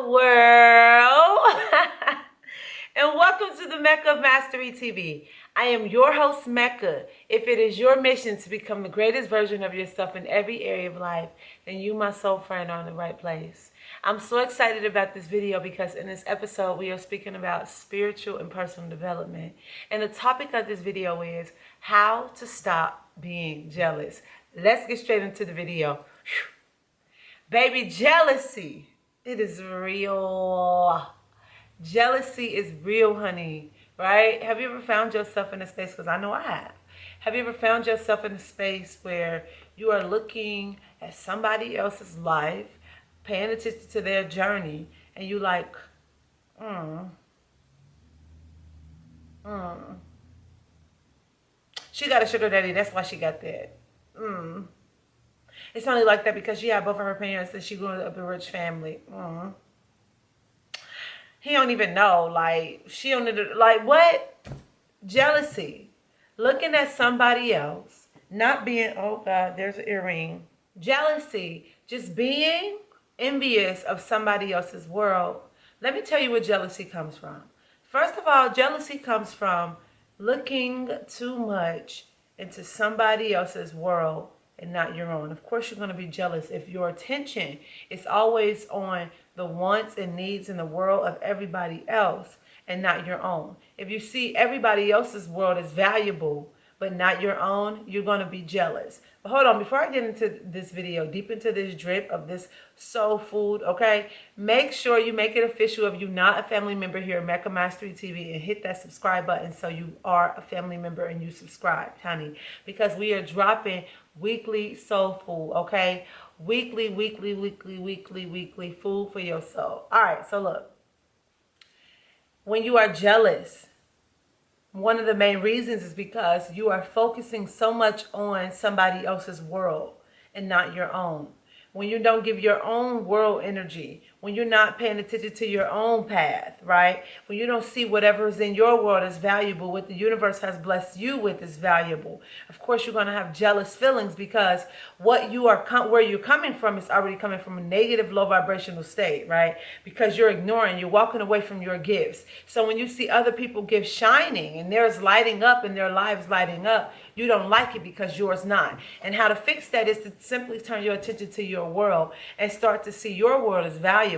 world. And welcome to the Mecca of Mastery TV. I am your host, Mecca. If it is your mission to become the greatest version of yourself in every area of life, then you, my soul friend, are in the right place. I'm so excited about this video because in this episode, we are speaking about spiritual and personal development. And the topic of this video is how to stop being jealous. Let's get straight into the video. Baby, jealousy. It is real. Jealousy is real, honey, right? Have you ever found yourself in a space, because I know I have. Have you ever found yourself in a space where you are looking at somebody else's life, paying attention to their journey, and you like, she got a sugar daddy, that's why she got that. It's only like that because she had both of her parents and she grew up in a rich family. He don't even know. Like, she don't, like, what? Jealousy. Looking at somebody else. Not being, oh God, there's an earring. Jealousy. Just being envious of somebody else's world. Let me tell you where jealousy comes from. First of all, jealousy comes from looking too much into somebody else's world and not your own. Of course, you're going to be jealous if your attention is always on the wants and needs in the world of everybody else and not your own. If you see everybody else's world as valuable but not your own, you're going to be jealous. But hold on, before I get into this video, deep into this drip of this soul food, okay, make sure you make it official if you're not a family member here at Mecca Mastery TV, and hit that subscribe button so you are a family member and you subscribe, honey, because we are dropping weekly soul food, okay? Weekly food for your soul. All right, so look. When you are jealous, one of the main reasons is because you are focusing so much on somebody else's world and not your own. When you don't give your own world energy, when you're not paying attention to your own path, right? When you don't see whatever is in your world as valuable, what the universe has blessed you with is valuable. Of course, you're going to have jealous feelings because what you are, where you're coming from is already coming from a negative, low vibrational state, right? Because you're ignoring, you're walking away from your gifts. So when you see other people gifts shining and theirs lighting up and their lives lighting up, you don't like it because yours not. And how to fix that is to simply turn your attention to your world and start to see your world as valuable.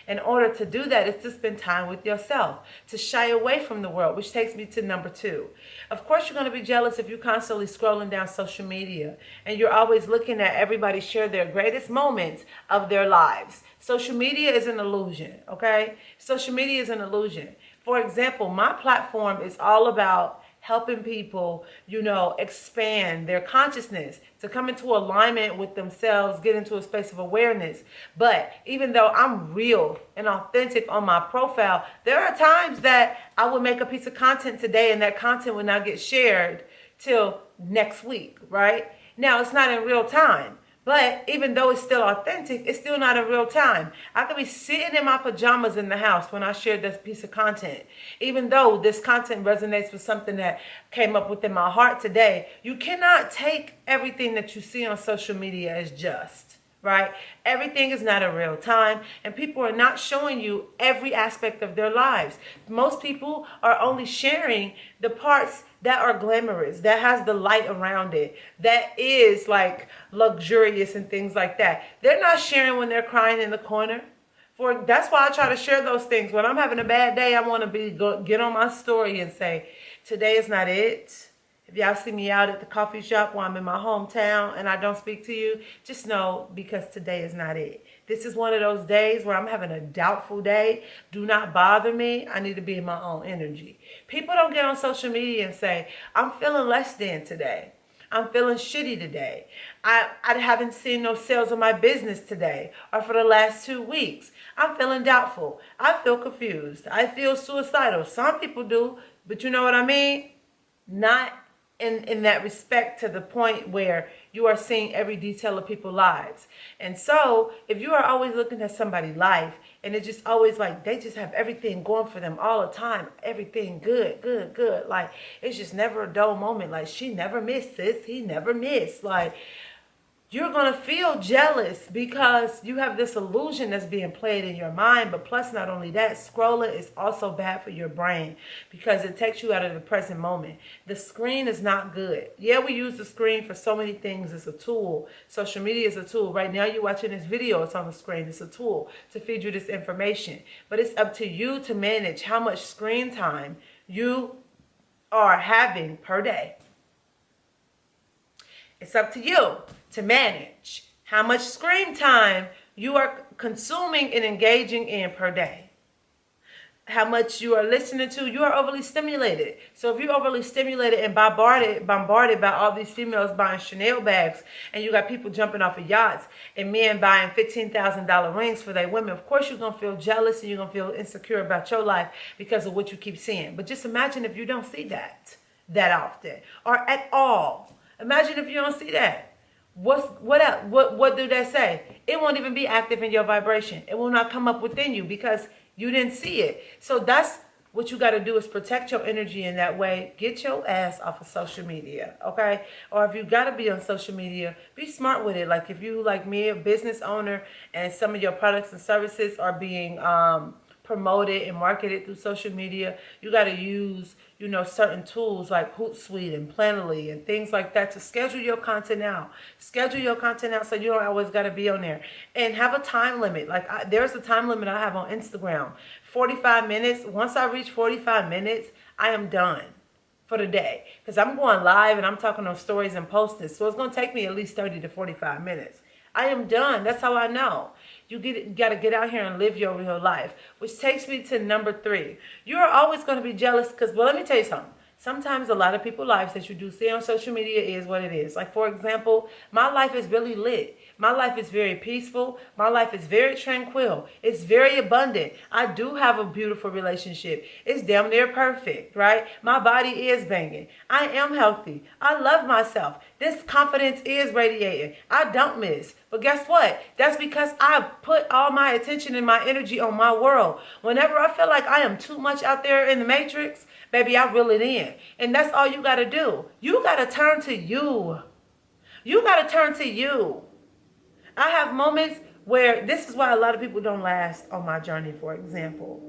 In order to do that, it's to spend time with yourself, to shy away from the world, which takes me to number 2. Of course, you're going to be jealous if you're constantly scrolling down social media and you're always looking at everybody share their greatest moments of their lives. Social media is an illusion, okay? Social media is an illusion. For example, my platform is all about helping people, you know, expand their consciousness, to come into alignment with themselves, get into a space of awareness. But even though I'm real and authentic on my profile, there are times that I will make a piece of content today and that content will not get shared till next week, right? Now, it's not in real time. But even though it's still authentic, it's still not in real time. I could be sitting in my pajamas in the house when I share this piece of content. Even though this content resonates with something that came up within my heart today, you cannot take everything that you see on social media as just, right? Everything is not in real time, and people are not showing you every aspect of their lives. Most people are only sharing the parts that are glamorous, that has the light around it, that is like luxurious and things like that. They're not sharing when they're crying in the corner. That's why I try to share those things. When I'm having a bad day, I want to get on my story and say, today is not it. If y'all see me out at the coffee shop while I'm in my hometown and I don't speak to you, just know because today is not it. This is one of those days where I'm having a doubtful day. Do not bother me. I need to be in my own energy. People don't get on social media and say, I'm feeling less than today. I'm feeling shitty today. I haven't seen no sales of my business today or for the last 2 weeks. I'm feeling doubtful. I feel confused. I feel suicidal. Some people do, but you know what I mean? Not in that respect, to the point where you are seeing every detail of people's lives. And so if you are always looking at somebody's life and it's just always like they just have everything going for them all the time, everything good, like it's just never a dull moment, like she never missed this, he never missed, like you're going to feel jealous because you have this illusion that's being played in your mind. But plus, not only that, scrolling is also bad for your brain because it takes you out of the present moment. The screen is not good. Yeah, we use the screen for so many things. It's a tool. Social media is a tool. Right now, you're watching this video. It's on the screen. It's a tool to feed you this information. But it's up to you to manage how much screen time you are having per day. It's up to you to manage how much screen time you are consuming and engaging in per day. How much you are listening to. You are overly stimulated. So if you're overly stimulated and bombarded by all these females buying Chanel bags, and you got people jumping off of yachts and men buying $15,000 rings for their women, of course you're going to feel jealous and you're going to feel insecure about your life because of what you keep seeing. But just imagine if you don't see that often or at all. Imagine if you don't see that. What do they say? It won't even be active in your vibration. It will not come up within you because you didn't see it. So that's what you got to do, is protect your energy in that way. Get your ass off of social media, okay? Or if you got to be on social media, be smart with it. Like if you, like me, a business owner, and some of your products and services are being promoted and marketed through social media, you got to use, certain tools like Hootsuite and Planoly and things like that to schedule your content out. Schedule your content out so you don't always got to be on there. And have a time limit. Like there's a time limit I have on Instagram. 45 minutes. Once I reach 45 minutes, I am done for the day. Because I'm going live and I'm talking on stories and posting. So it's going to take me at least 30 to 45 minutes. I am done. That's how I know. You got to get out here and live your real life. Which takes me to number 3. You're always going to be jealous because, well, let me tell you something. Sometimes a lot of people's lives that you do see on social media is what it is. Like, for example, my life is really lit. My life is very peaceful. My life is very tranquil. It's very abundant. I do have a beautiful relationship. It's damn near perfect, right? My body is banging. I am healthy. I love myself. This confidence is radiating. I don't miss. But guess what? That's because I put all my attention and my energy on my world. Whenever I feel like I am too much out there in the matrix, baby, I reel it in. And that's all you got to do. You got to turn to you. You got to turn to you. I have moments where this is why a lot of people don't last on my journey, for example.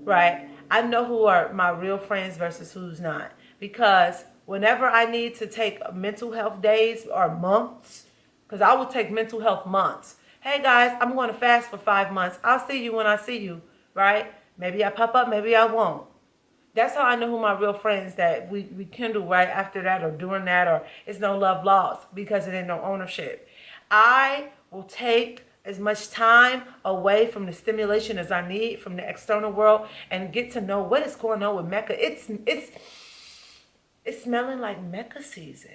Right? I know who are my real friends versus who's not. Because whenever I need to take mental health days or months, because I will take mental health months. Hey guys, I'm going to fast for 5 months. I'll see you when I see you. Right? Maybe I pop up, maybe I won't. That's how I know who my real friends that we kindle right after that or during that, or it's no love lost because it ain't no ownership. I will take as much time away from the stimulation as I need from the external world and get to know what is going on with Mecca. It's smelling like Mecca season.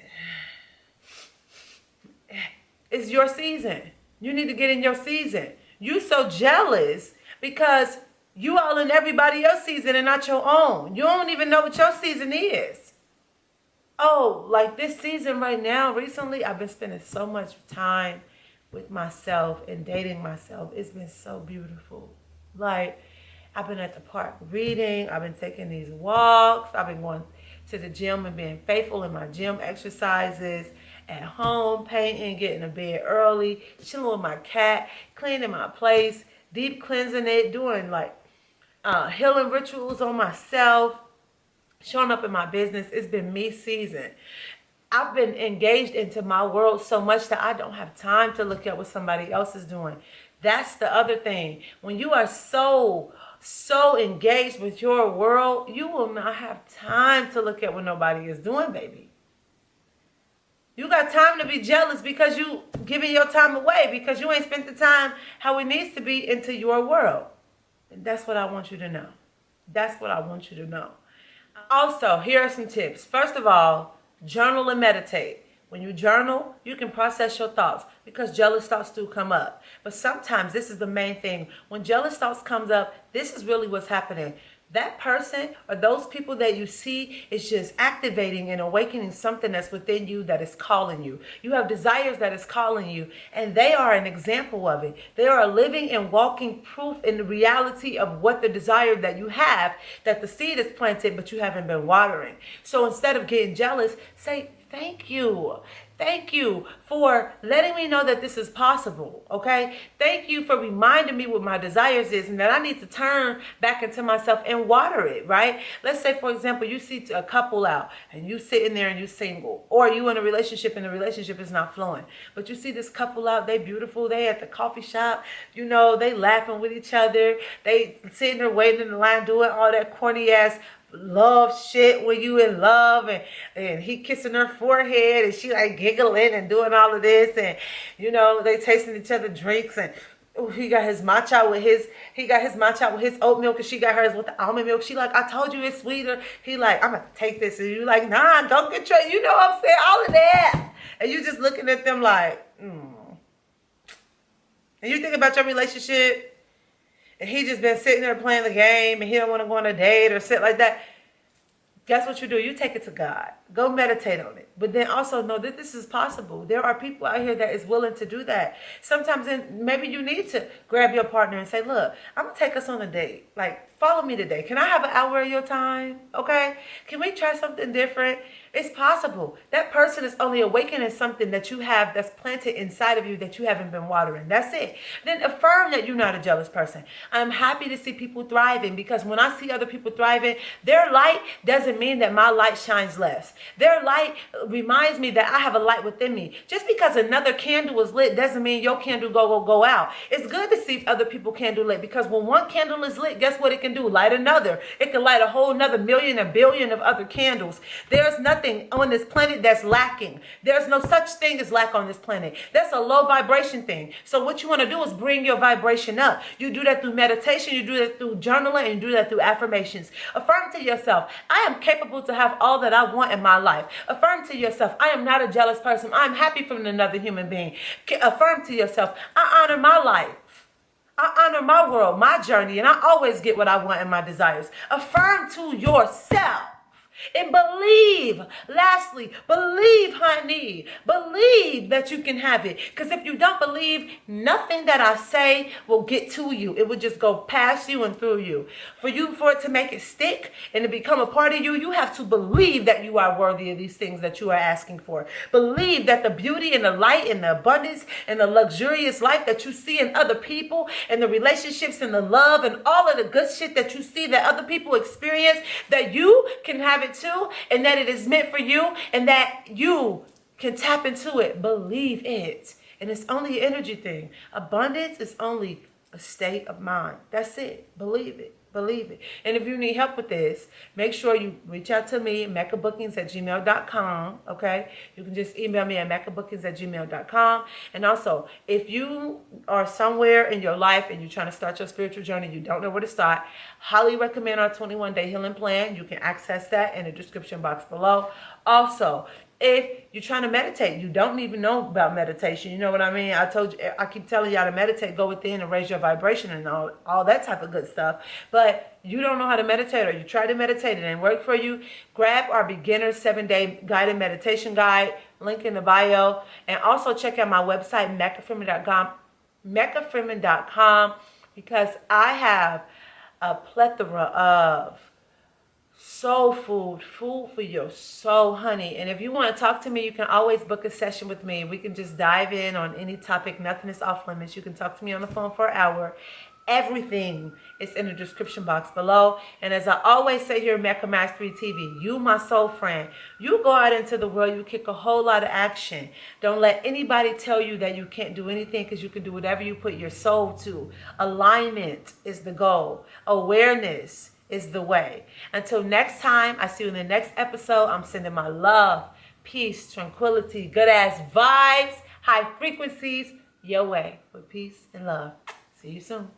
It's your season. You need to get in your season. You so jealous because you all in everybody else's season and not your own. You don't even know what your season is. Oh, like this season right now, recently, I've been spending so much time with myself and dating myself. It's been so beautiful. Like, I've been at the park reading. I've been taking these walks. I've been going to the gym and being faithful in my gym exercises. At home, painting, getting to bed early, chilling with my cat, cleaning my place, deep cleansing it, doing like healing rituals on myself, showing up in my business. It's been me season. I've been engaged into my world so much that I don't have time to look at what somebody else is doing. That's the other thing. When you are so engaged with your world, you will not have time to look at what nobody is doing, baby. You got time to be jealous because you giving your time away because you ain't spent the time how it needs to be into your world. And that's what I want you to know. That's what I want you to know. Also, here are some tips. First of all, journal and meditate. When you journal, you can process your thoughts because jealous thoughts do come up. But sometimes this is the main thing. When jealous thoughts comes up, this is really what's happening. That person or those people that you see is just activating and awakening something that's within you that is calling you. You have desires that is calling you, and they are an example of it. They are a living and walking proof in the reality of what the desire that you have, that the seed is planted, but you haven't been watering. So instead of getting jealous, say, thank you. Thank you for letting me know that this is possible, okay? Thank you for reminding me what my desires is and that I need to turn back into myself and water it, right? Let's say, for example, you see a couple out and you sitting there and you single, or you in a relationship and the relationship is not flowing. But you see this couple out, they beautiful, they at the coffee shop, you know, they laughing with each other, they sitting there waiting in the line doing all that corny ass love shit when you in love, and he kissing her forehead and she like giggling and doing all of this, and you know they tasting each other drinks, and ooh, he got his matcha with his oat milk and she got hers with the almond milk. She like, I told you it's sweeter. He like, I'm gonna take this, and you like, nah, don't get your, you know what I'm saying, all of that, and you just looking at them like, and you think about your relationship. And he just been sitting there playing the game and he don't want to go on a date or sit like that. Guess what you do? You take it to God. Go meditate on it. But then also know that this is possible. There are people out here that is willing to do that. Sometimes maybe you need to grab your partner and say, look, I'm going to take us on a date. Like, follow me today. Can I have an hour of your time? Okay? Can we try something different? It's possible. That person is only awakening something that you have that's planted inside of you that you haven't been watering. That's it. Then affirm that you're not a jealous person. I'm happy to see people thriving, because when I see other people thriving, their light doesn't mean that my light shines less. Their light reminds me that I have a light within me. Just because another candle is lit doesn't mean your candle go out. It's good to see other people candle lit, because when one candle is lit, guess what it can do? Light another. It can light a whole another million, a billion of other candles. There's nothing on this planet that's lacking. There's no such thing as lack on this planet. That's a low vibration thing. So what you want to do is bring your vibration up. You do that through meditation, you do that through journaling, and you do that through affirmations. Affirm to yourself, I am capable to have all that I want in my life. Affirm to yourself, I am not a jealous person. I'm happy from another human being. Affirm to yourself, I honor my life. I honor my world, my journey, and I always get what I want and my desires. Affirm to yourself. And believe, lastly, believe, honey, believe that you can have it. Because if you don't believe, nothing that I say will get to you. It will just go past you and through you. For it to make it stick and to become a part of you, you have to believe that you are worthy of these things that you are asking for. Believe that the beauty and the light and the abundance and the luxurious life that you see in other people and the relationships and the love and all of the good shit that you see that other people experience, that you can have it too, and that it is meant for you, and that you can tap into it. Believe it. And it's only an energy thing. Abundance is only a state of mind. That's it. Believe it. Believe it. And if you need help with this, make sure you reach out to me, meccabookings@gmail.com. Okay? You can just email me at meccabookings@gmail.com. And also, if you are somewhere in your life and you're trying to start your spiritual journey, you don't know where to start, highly recommend our 21-day healing plan. You can access that in the description box below. Also, if you're trying to meditate, you don't even know about meditation. You know what I mean? I keep telling y'all to meditate, go within and raise your vibration and all that type of good stuff. But you don't know how to meditate, or you try to meditate, it didn't work for you. Grab our beginner 7-day guided meditation guide, link in the bio. And also check out my website, MeccaFreeman.com, because I have a plethora of soul food for your soul, honey. And if you want to talk to me, you can always book a session with me. We can just dive in on any topic. Nothing is off limits. You can talk to me on the phone for an hour. Everything is in the description box below. And as I always say here at Mecca Mastery TV, you, my soul friend, you go out into the world, you kick a whole lot of action. Don't let anybody tell you that you can't do anything, because you can do whatever you put your soul to. Alignment is the goal. Awareness is the way. Until next time, I see you in the next episode. I'm sending my love, peace, tranquility, good ass vibes, high frequencies your way with peace and love. See you soon.